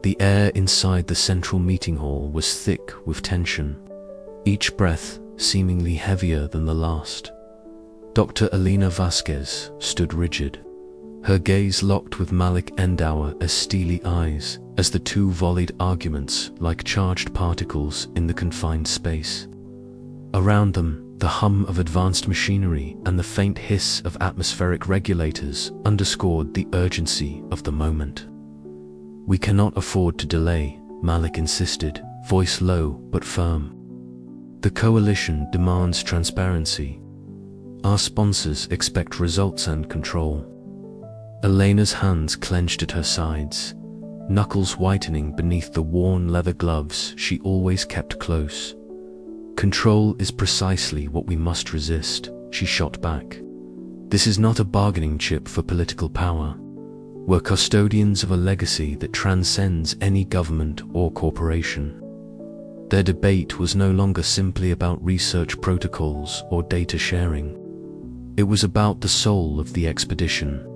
The air inside the central meeting hall was thick with tension, each breath seemingly heavier than the last. Dr. Elena Vasquez stood rigid, her gaze locked with Malik Endauer's steely eyes as the two volleyed arguments like charged particles in the confined space. Around them, the hum of advanced machinery and the faint hiss of atmospheric regulators underscored the urgency of the moment. "We cannot afford to delay," Malik insisted, voice low but firm. "The coalition demands transparency. Our sponsors expect results and control." Elena's hands clenched at her sides, knuckles whitening beneath the worn leather gloves she always kept close. "Control is precisely what we must resist," she shot back. "This is not a bargaining chip for political power. We're custodians of a legacy that transcends any government or corporation." Their debate was no longer simply about research protocols or data sharing. It was about the soul of the expedition.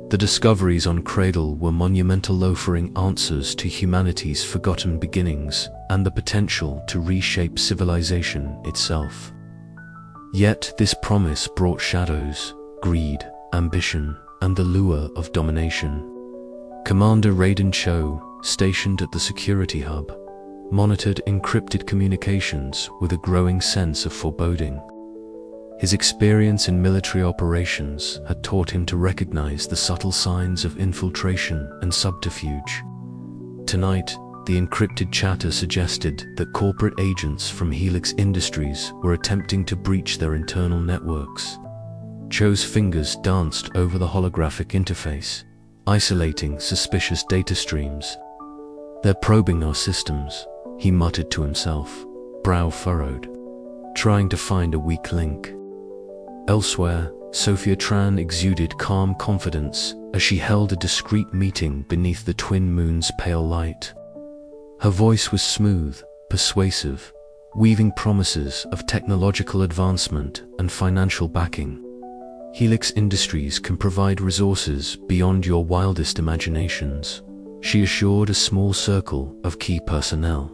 The discoveries on Cradle were monumental loafering answers to humanity's forgotten beginnings and the potential to reshape civilization itself. Yet this promise brought shadows, greed, ambition, and the lure of domination. Commander Raiden Cho, stationed at the security hub, monitored encrypted communications with a growing sense of foreboding. His experience in military operations had taught him to recognize the subtle signs of infiltration and subterfuge. Tonight, the encrypted chatter suggested that corporate agents from Helix Industries were attempting to breach their internal networks. Cho's fingers danced over the holographic interface, isolating suspicious data streams. "They're probing our systems," he muttered to himself, brow furrowed, trying to find a weak link. Elsewhere, Sophia Tran exuded calm confidence as she held a discreet meeting beneath the twin moon's pale light. Her voice was smooth, persuasive, weaving promises of technological advancement and financial backing. "Helix Industries can provide resources beyond your wildest imaginations," she assured a small circle of key personnel.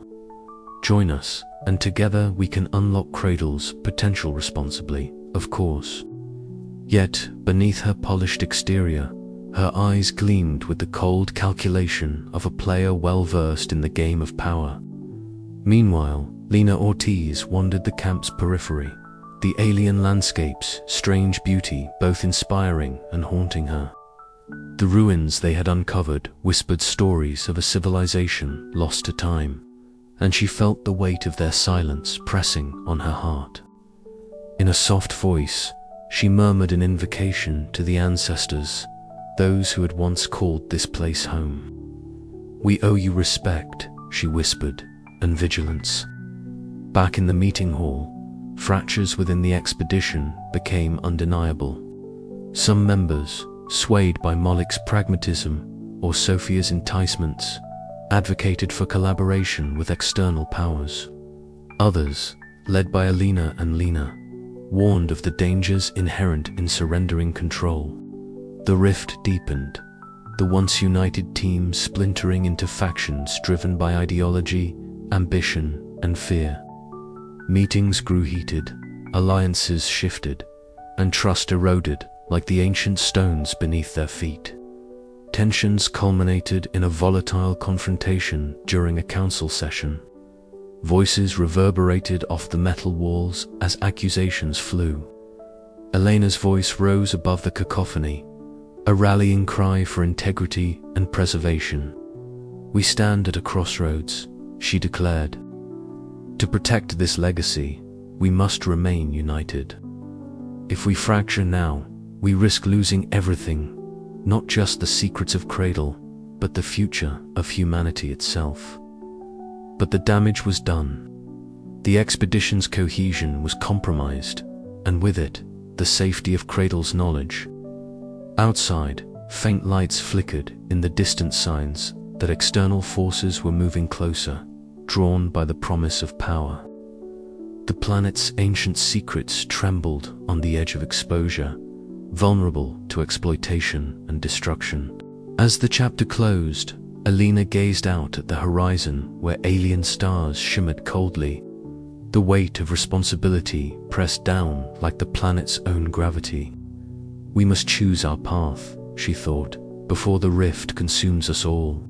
"Join us, and together we can unlock Cradle's potential responsibly, of course." Yet, beneath her polished exterior, her eyes gleamed with the cold calculation of a player well versed in the game of power. Meanwhile, Lena Ortiz wandered the camp's periphery, the alien landscape's strange beauty both inspiring and haunting her. The ruins they had uncovered whispered stories of a civilization lost to time, and she felt the weight of their silence pressing on her heart. In a soft voice, she murmured an invocation to the ancestors, those who had once called this place home. "We owe you respect," she whispered, "and vigilance." Back in the meeting hall, fractures within the expedition became undeniable. Some members, swayed by Malik's pragmatism or Sophia's enticements, advocated for collaboration with external powers. Others, led by Alina and Lena, warned of the dangers inherent in surrendering control. The rift deepened, the once united team splintering into factions driven by ideology, ambition, and fear. Meetings grew heated, alliances shifted, and trust eroded like the ancient stones beneath their feet. Tensions culminated in a volatile confrontation during a council session. Voices reverberated off the metal walls as accusations flew. Elena's voice rose above the cacophony, a rallying cry for integrity and preservation. "We stand at a crossroads," she declared. "To protect this legacy, we must remain united. If we fracture now, we risk losing everything, not just the secrets of Cradle, but the future of humanity itself." But the damage was done. The expedition's cohesion was compromised, and with it, the safety of Cradle's knowledge. Outside, faint lights flickered in the distant signs that external forces were moving closer, drawn by the promise of power. The planet's ancient secrets trembled on the edge of exposure, vulnerable to exploitation and destruction. As the chapter closed, Alina gazed out at the horizon where alien stars shimmered coldly. The weight of responsibility pressed down like the planet's own gravity. We must choose our path, she thought, before the rift consumes us all.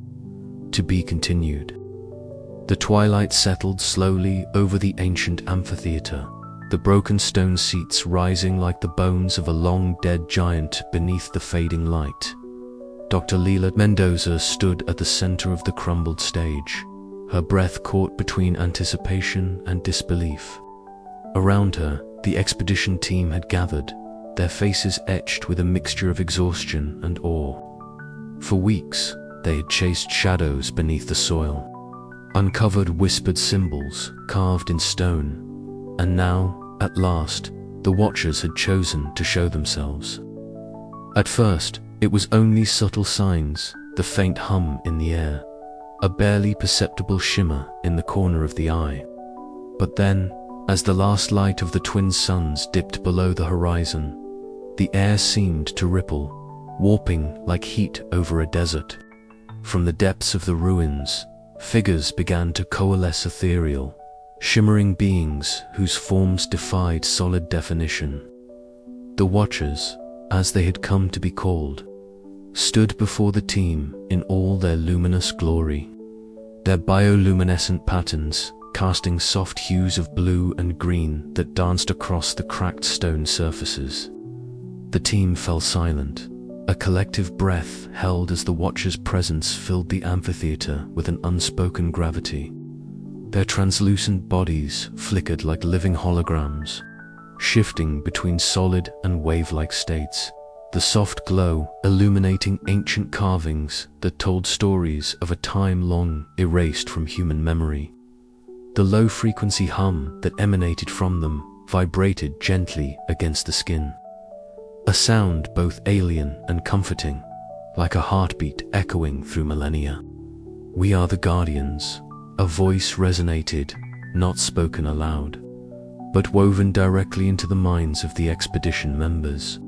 To be continued. The twilight settled slowly over the ancient amphitheater, the broken stone seats rising like the bones of a long-dead giant beneath the fading light. Dr. Leila Mendoza stood at the center of the crumbled stage, her breath caught between anticipation and disbelief. Around her, the expedition team had gathered, their faces etched with a mixture of exhaustion and awe. For weeks, they had chased shadows beneath the soil, uncovered whispered symbols carved in stone, and now, at last, the Watchers had chosen to show themselves. At first, it was only subtle signs, the faint hum in the air, a barely perceptible shimmer in the corner of the eye. But then, as the last light of the twin suns dipped below the horizon, the air seemed to ripple, warping like heat over a desert. From the depths of the ruins, figures began to coalesce, ethereal, shimmering beings whose forms defied solid definition. The Watchers, as they had come to be called, stood before the team in all their luminous glory, their bioluminescent patterns casting soft hues of blue and green that danced across the cracked stone surfaces. The team fell silent, a collective breath held as the Watchers' presence filled the amphitheater with an unspoken gravity. Their translucent bodies flickered like living holograms, shifting between solid and wave-like states, the soft glow illuminating ancient carvings that told stories of a time long erased from human memory. The low-frequency hum that emanated from them vibrated gently against the skin, a sound both alien and comforting, like a heartbeat echoing through millennia. "We are the Guardians," a voice resonated, not spoken aloud, but woven directly into the minds of the expedition members.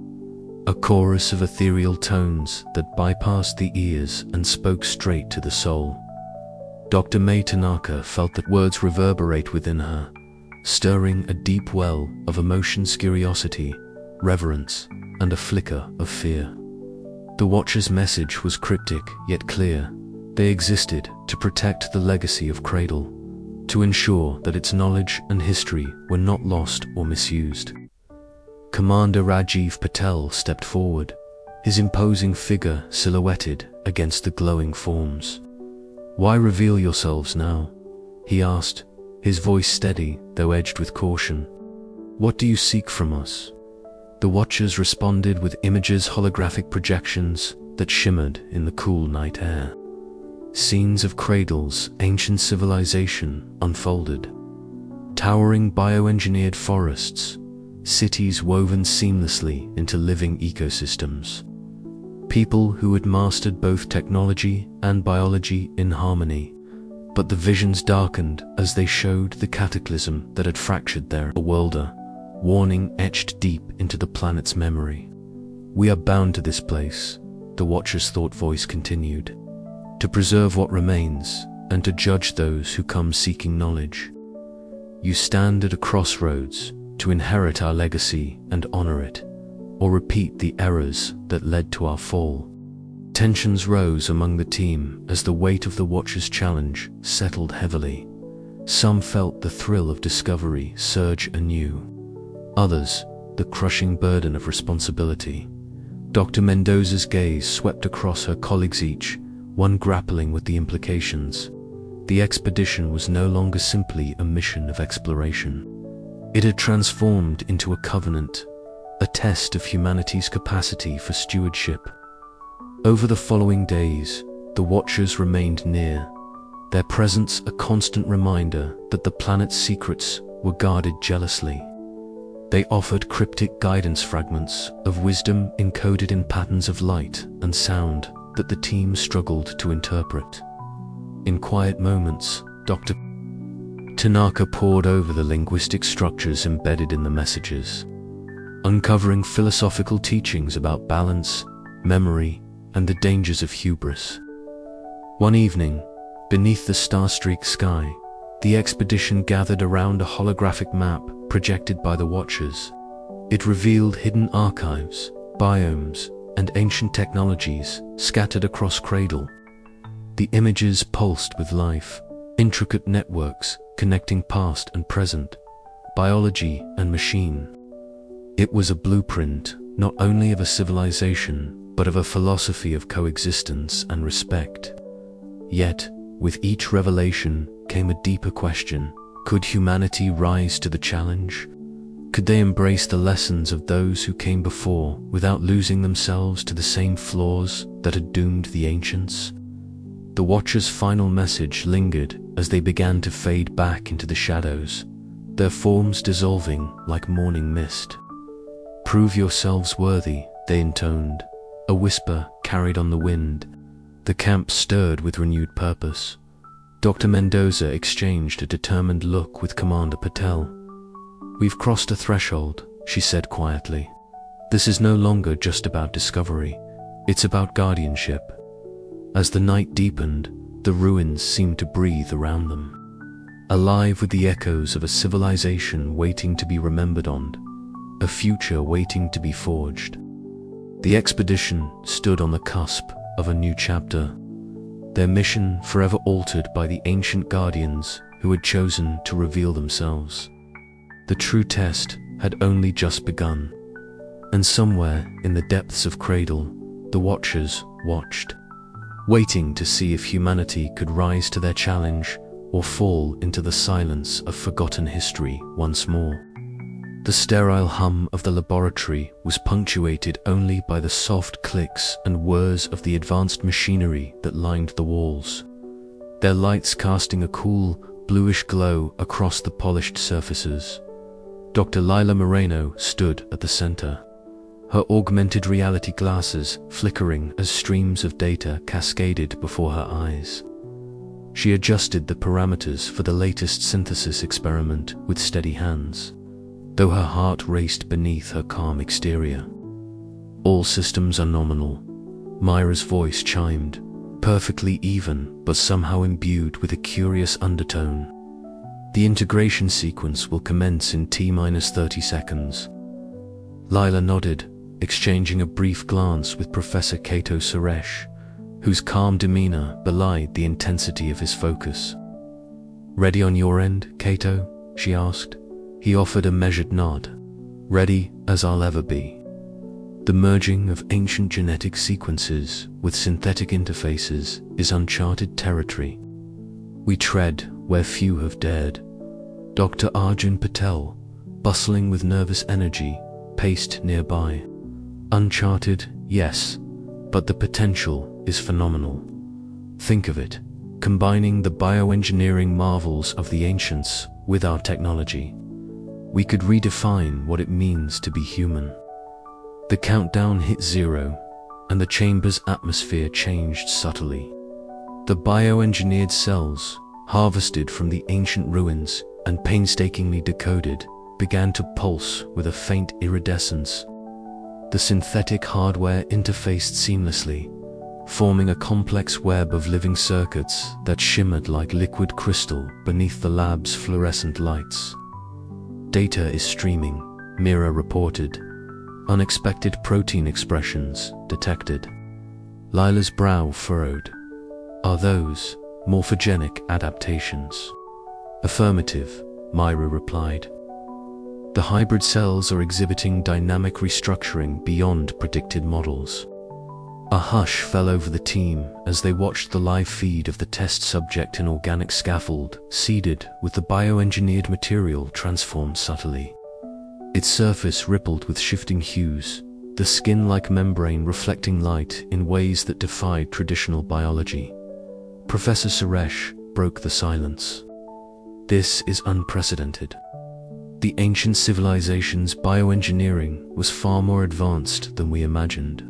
A chorus of ethereal tones that bypassed the ears and spoke straight to the soul. Dr. May Tanaka felt that words reverberate within her, stirring a deep well of emotions, curiosity, reverence, and a flicker of fear. The Watcher's message was cryptic yet clear. They existed to protect the legacy of Cradle, to ensure that its knowledge and history were not lost or misused. Commander Rajiv Patel stepped forward, his imposing figure silhouetted against the glowing forms. "Why reveal yourselves now?" he asked, his voice steady though edged with caution. "What do you seek from us?" The Watchers responded with images, holographic projections that shimmered in the cool night air. Scenes of Cradle's ancient civilization unfolded. Towering bioengineered forests, cities woven seamlessly into living ecosystems. People who had mastered both technology and biology in harmony. But the visions darkened as they showed the cataclysm that had fractured their world, a warning etched deep into the planet's memory. "We are bound to this place," the Watcher's thought voice continued, "to preserve what remains and to judge those who come seeking knowledge. You stand at a crossroads, to inherit our legacy and honor it, or repeat the errors that led to our fall." Tensions rose among the team as the weight of the Watcher's challenge settled heavily. Some felt the thrill of discovery surge anew. Others, the crushing burden of responsibility. Dr. Mendoza's gaze swept across her colleagues, each one grappling with the implications. The expedition was no longer simply a mission of exploration. It had transformed into a covenant, a test of humanity's capacity for stewardship. Over the following days, the Watchers remained near, their presence a constant reminder that the planet's secrets were guarded jealously. They offered cryptic guidance, fragments of wisdom encoded in patterns of light and sound that the team struggled to interpret. In quiet moments, Dr. Tanaka pored over the linguistic structures embedded in the messages, uncovering philosophical teachings about balance, memory, and the dangers of hubris. One evening, beneath the star-streaked sky, the expedition gathered around a holographic map projected by the Watchers. It revealed hidden archives, biomes, and ancient technologies scattered across Cradle. The images pulsed with life, intricate networks connecting past and present, biology and machine. It was a blueprint not only of a civilization, but of a philosophy of coexistence and respect. Yet, with each revelation came a deeper question. Could humanity rise to the challenge? Could they embrace the lessons of those who came before without losing themselves to the same flaws that had doomed the ancients? The Watchers' final message lingered as they began to fade back into the shadows, their forms dissolving like morning mist. "Prove yourselves worthy," they intoned, a whisper carried on the wind. The camp stirred with renewed purpose. Dr. Mendoza exchanged a determined look with Commander Patel. "We've crossed a threshold," she said quietly. "This is no longer just about discovery, it's about guardianship." As the night deepened, the ruins seemed to breathe around them, alive with the echoes of a civilization waiting to be remembered on, a future waiting to be forged. The expedition stood on the cusp of a new chapter, their mission forever altered by the ancient guardians who had chosen to reveal themselves. The true test had only just begun, and somewhere in the depths of Cradle, the Watchers watched, waiting to see if humanity could rise to their challenge or fall into the silence of forgotten history once more. The sterile hum of the laboratory was punctuated only by the soft clicks and whirs of the advanced machinery that lined the walls, their lights casting a cool, bluish glow across the polished surfaces. Dr. Lila Moreno stood at the center, her augmented reality glasses flickering as streams of data cascaded before her eyes. She adjusted the parameters for the latest synthesis experiment with steady hands, though her heart raced beneath her calm exterior. "All systems are nominal," Myra's voice chimed, perfectly even but somehow imbued with a curious undertone. "The integration sequence will commence in T-30 seconds." Lila nodded, exchanging a brief glance with Professor Kato Suresh, whose calm demeanor belied the intensity of his focus. "Ready on your end, Kato?" she asked. He offered a measured nod. "Ready as I'll ever be." The merging of ancient genetic sequences with synthetic interfaces is uncharted territory. We tread where few have dared. Dr. Arjun Patel, bustling with nervous energy, paced nearby. "Uncharted, yes, but the potential is phenomenal. Think of it, combining the bioengineering marvels of the ancients with our technology. We could redefine what it means to be human." The countdown hit 0, and the chamber's atmosphere changed subtly. The bioengineered cells, harvested from the ancient ruins and painstakingly decoded, began to pulse with a faint iridescence. The synthetic hardware interfaced seamlessly, forming a complex web of living circuits that shimmered like liquid crystal beneath the lab's fluorescent lights. "Data is streaming," Mira reported. "Unexpected protein expressions detected." Lila's brow furrowed. "Are those morphogenic adaptations?" "Affirmative," Myra replied. "The hybrid cells are exhibiting dynamic restructuring beyond predicted models." A hush fell over the team as they watched the live feed of the test subject in organic scaffold, seeded with the bioengineered material transformed subtly. Its surface rippled with shifting hues, the skin-like membrane reflecting light in ways that defied traditional biology. Professor Suresh broke the silence. "This is unprecedented. The ancient civilization's bioengineering was far more advanced than we imagined.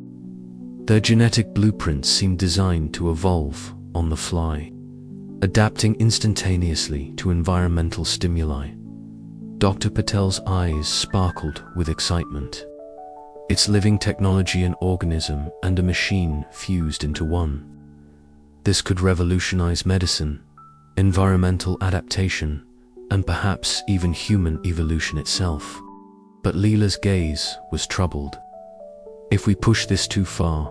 Their genetic blueprints seemed designed to evolve on the fly, adapting instantaneously to environmental stimuli." Dr. Patel's eyes sparkled with excitement. "It's living technology, an organism and a machine fused into one." This could revolutionize medicine, environmental adaptation, and perhaps even human evolution itself. But Leela's gaze was troubled. If we push this too far,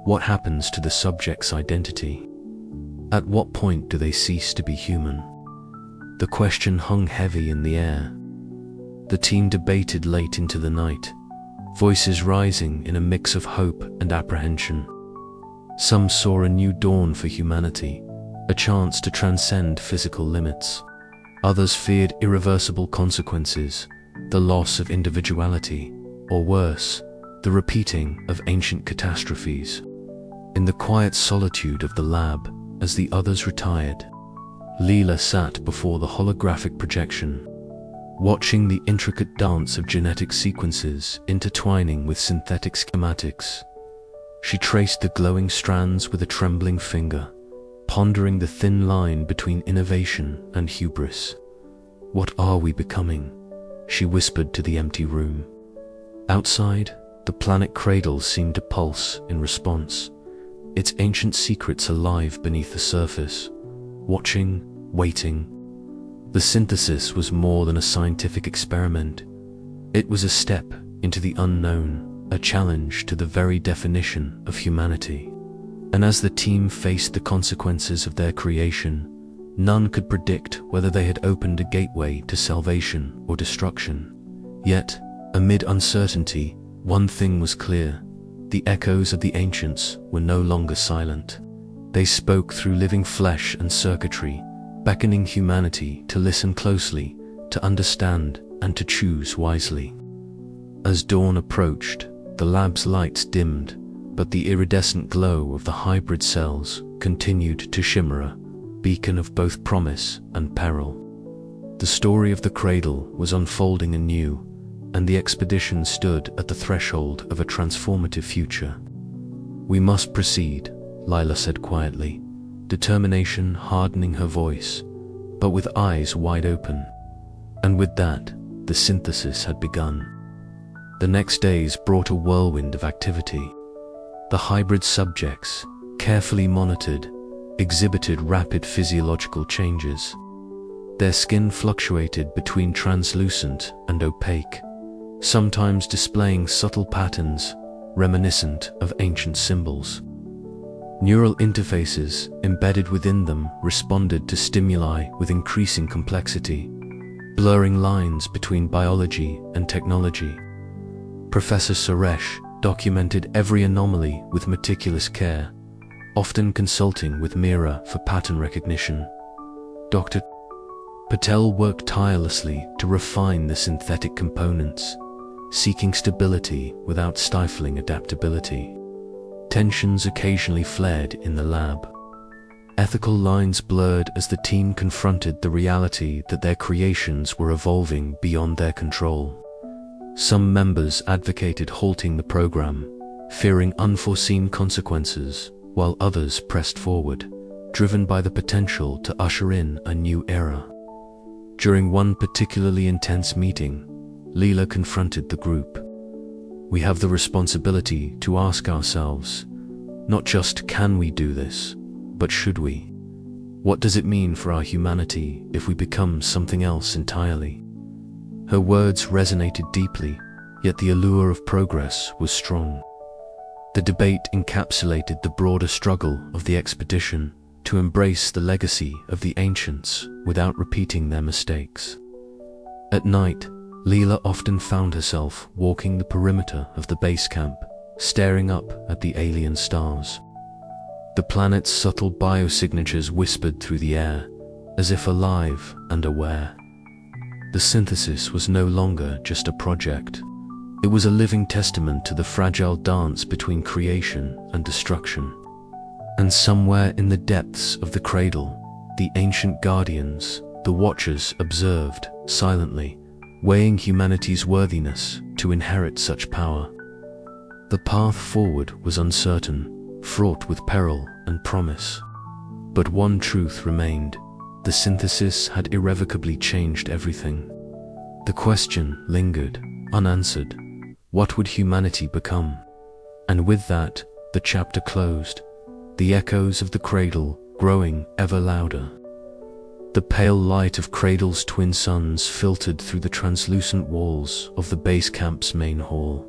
what happens to the subject's identity? At what point do they cease to be human? The question hung heavy in the air. The team debated late into the night, voices rising in a mix of hope and apprehension. Some saw a new dawn for humanity, a chance to transcend physical limits. Others feared irreversible consequences, the loss of individuality, or worse, the repeating of ancient catastrophes. In the quiet solitude of the lab, as the others retired, Leela sat before the holographic projection, watching the intricate dance of genetic sequences intertwining with synthetic schematics. She traced the glowing strands with a trembling finger, pondering the thin line between innovation and hubris. "What are we becoming?" she whispered to the empty room. Outside, the planet Cradle seemed to pulse in response, its ancient secrets alive beneath the surface, watching, waiting. The synthesis was more than a scientific experiment. It was a step into the unknown, a challenge to the very definition of humanity. And as the team faced the consequences of their creation, none could predict whether they had opened a gateway to salvation or destruction. Yet, amid uncertainty, one thing was clear: the echoes of the ancients were no longer silent. They spoke through living flesh and circuitry, beckoning humanity to listen closely, to understand, and to choose wisely. As dawn approached, the lab's lights dimmed, but the iridescent glow of the hybrid cells continued to shimmer, a beacon of both promise and peril. The story of the Cradle was unfolding anew, and the expedition stood at the threshold of a transformative future. "We must proceed," Leela said quietly, determination hardening her voice, but with eyes wide open. And with that, the synthesis had begun. The next days brought a whirlwind of activity. The hybrid subjects, carefully monitored, exhibited rapid physiological changes. Their skin fluctuated between translucent and opaque, sometimes displaying subtle patterns reminiscent of ancient symbols. Neural interfaces embedded within them responded to stimuli with increasing complexity, blurring lines between biology and technology. Professor Suresh documented every anomaly with meticulous care, often consulting with Mira for pattern recognition. Dr. Patel worked tirelessly to refine the synthetic components, seeking stability without stifling adaptability. Tensions occasionally flared in the lab. Ethical lines blurred as the team confronted the reality that their creations were evolving beyond their control. Some members advocated halting the program, fearing unforeseen consequences, while others pressed forward, driven by the potential to usher in a new era. During one particularly intense meeting, Leela confronted the group. "We have the responsibility to ask ourselves, not just can we do this, but should we? What does it mean for our humanity if we become something else entirely?" Her words resonated deeply, yet the allure of progress was strong. The debate encapsulated the broader struggle of the expedition to embrace the legacy of the ancients without repeating their mistakes. At night, Leela often found herself walking the perimeter of the base camp, staring up at the alien stars. The planet's subtle biosignatures whispered through the air, as if alive and aware. The synthesis was no longer just a project. It was a living testament to the fragile dance between creation and destruction. And somewhere in the depths of the Cradle, the ancient guardians, the Watchers, observed silently, weighing humanity's worthiness to inherit such power. The path forward was uncertain, fraught with peril and promise. But one truth remained: the synthesis had irrevocably changed everything. The question lingered, unanswered: what would humanity become? And with that, the chapter closed. the echoes of the Cradle growing ever louder. The pale light of Cradle's twin suns filtered through the translucent walls of the base camp's main hall,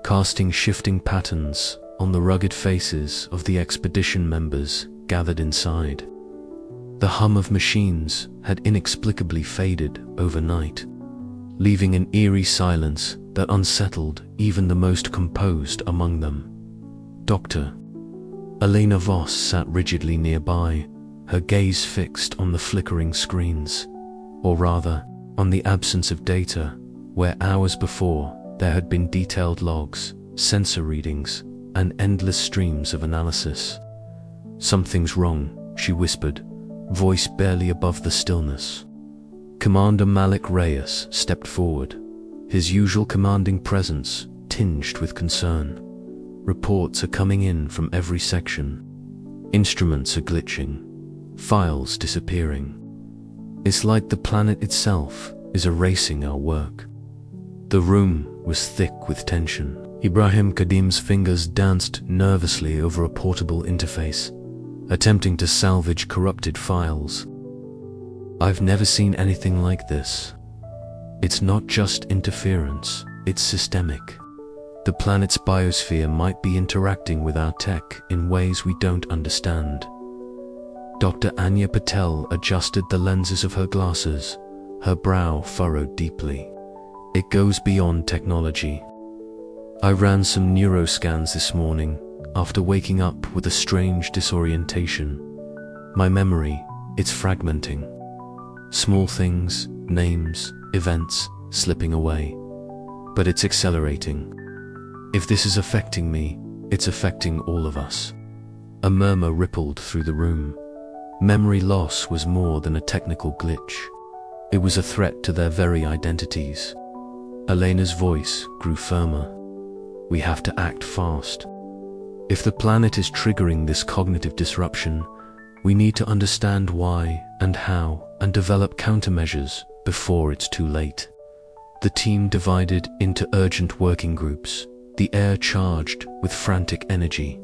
casting shifting patterns on the rugged faces of the expedition members gathered inside. The hum of machines had inexplicably faded overnight, leaving an eerie silence that unsettled even the most composed among them. Dr. Elena Voss sat rigidly nearby, her gaze fixed on the flickering screens, or rather, on the absence of data, where hours before there had been detailed logs, sensor readings, and endless streams of analysis. "Something's wrong," she whispered, voice barely above the stillness. Commander Malik Reyes stepped forward, his usual commanding presence tinged with concern. "Reports are coming in from every section. Instruments are glitching, files disappearing. It's like the planet itself is erasing our work." The room was thick with tension. Ibrahim Kadim's fingers danced nervously over a portable interface, attempting to salvage corrupted files. "I've never seen anything like this. It's not just interference, it's systemic. The planet's biosphere might be interacting with our tech in ways we don't understand." Dr. Anya Patel adjusted the lenses of her glasses, her brow furrowed deeply. "It goes beyond technology. I ran some neuroscans this morning after waking up with a strange disorientation. My memory, it's fragmenting. Small things, names, events, slipping away. But it's accelerating. If this is affecting me, it's affecting all of us." A murmur rippled through the room. Memory loss was more than a technical glitch. It was a threat to their very identities. Elena's voice grew firmer. "We have to act fast. If the planet is triggering this cognitive disruption, we need to understand why and how and develop countermeasures before it's too late." The team divided into urgent working groups, the air charged with frantic energy.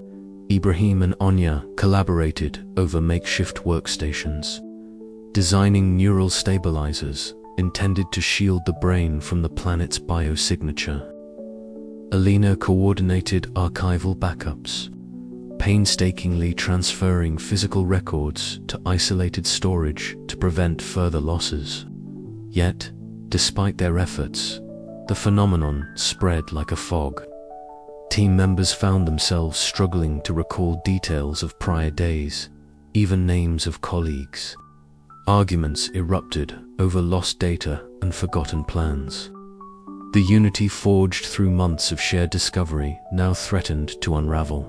Ibrahim and Anya collaborated over makeshift workstations, designing neural stabilizers intended to shield the brain from the planet's biosignature. Alina coordinated archival backups, painstakingly transferring physical records to isolated storage to prevent further losses. Yet, despite their efforts, the phenomenon spread like a fog. Team members found themselves struggling to recall details of prior days, even names of colleagues. Arguments erupted over lost data and forgotten plans. The unity forged through months of shared discovery now threatened to unravel.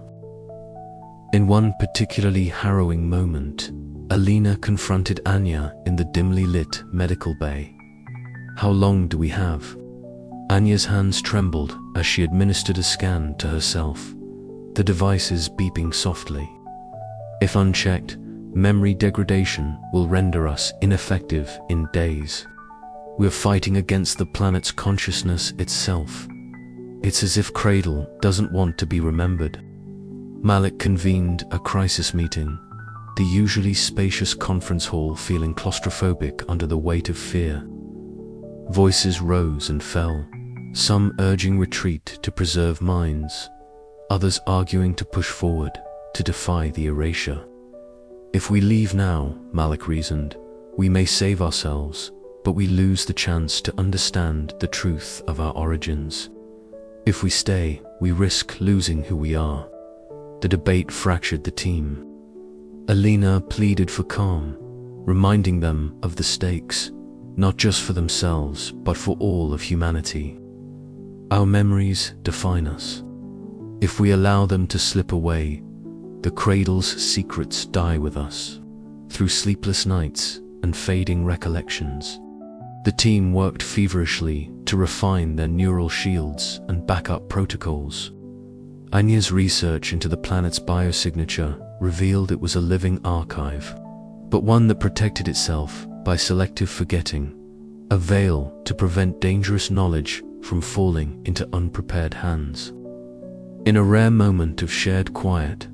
In one particularly harrowing moment, Alina confronted Anya in the dimly lit medical bay. "How long do we have?" Anya's hands trembled as she administered a scan to herself, the devices beeping softly. "If unchecked, memory degradation will render us ineffective in days. We're fighting against the planet's consciousness itself. It's as if Cradle doesn't want to be remembered." Malik convened a crisis meeting, the usually spacious conference hall feeling claustrophobic under the weight of fear. Voices rose and fell, some urging retreat to preserve minds, others arguing to push forward, to defy the erasure. "If we leave now," Malik reasoned, "we may save ourselves, but we lose the chance to understand the truth of our origins. If we stay, we risk losing who we are." The debate fractured the team. Alina pleaded for calm, reminding them of the stakes, not just for themselves, but for all of humanity. "Our memories define us. If we allow them to slip away, the Cradle's secrets die with us, through sleepless nights and fading recollections." The team worked feverishly to refine their neural shields and backup protocols. Anya's research into the planet's biosignature revealed it was a living archive, but one that protected itself by selective forgetting, a veil to prevent dangerous knowledge from falling into unprepared hands. In a rare moment of shared quiet,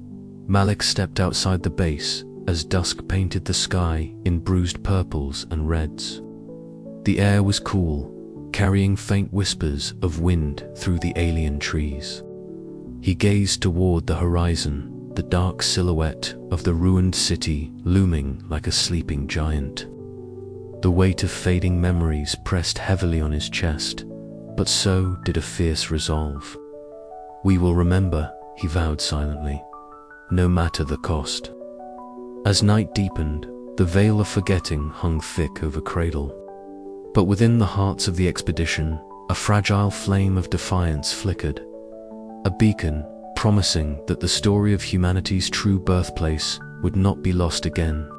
Malik stepped outside the base as dusk painted the sky in bruised purples and reds. The air was cool, carrying faint whispers of wind through the alien trees. He gazed toward the horizon, the dark silhouette of the ruined city looming like a sleeping giant. The weight of fading memories pressed heavily on his chest, but so did a fierce resolve. "We will remember," he vowed silently, "no matter the cost." As night deepened, the veil of forgetting hung thick over Cradle. But within the hearts of the expedition, a fragile flame of defiance flickered, a beacon promising that the story of humanity's true birthplace would not be lost again.